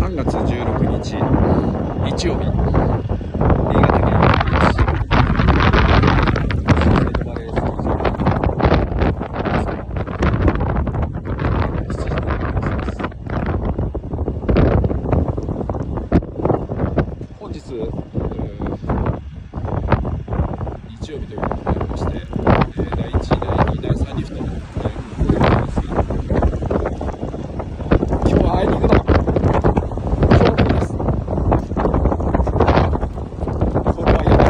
3月16日日曜日、新潟県です。本日、日曜日ということでありまして、第1、第2、第3リフトの運行でありますが、今日はあいにくの強風です。これは嫌だ。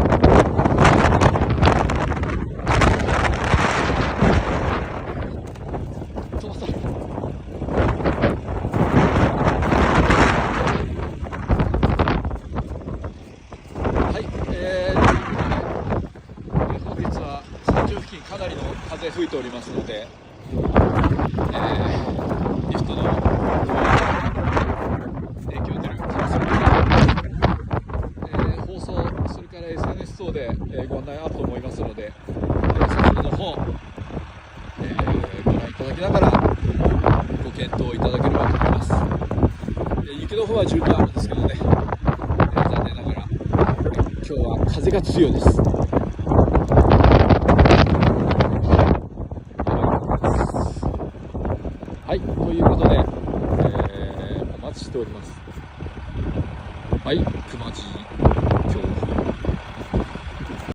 飛ばされる。はい、本日は山頂付近かなりの風吹いておりますので、リフトの影響が出る可能性もあります。放送、それから SNS 等でご案内あると思いますので、そちらの方、ご覧いただきながらご検討いただければと思います。雪の方は十分あるんですけどね、残念ながら今日は風が強いです。はい、ということで、お待ちしております。はい、熊地強風。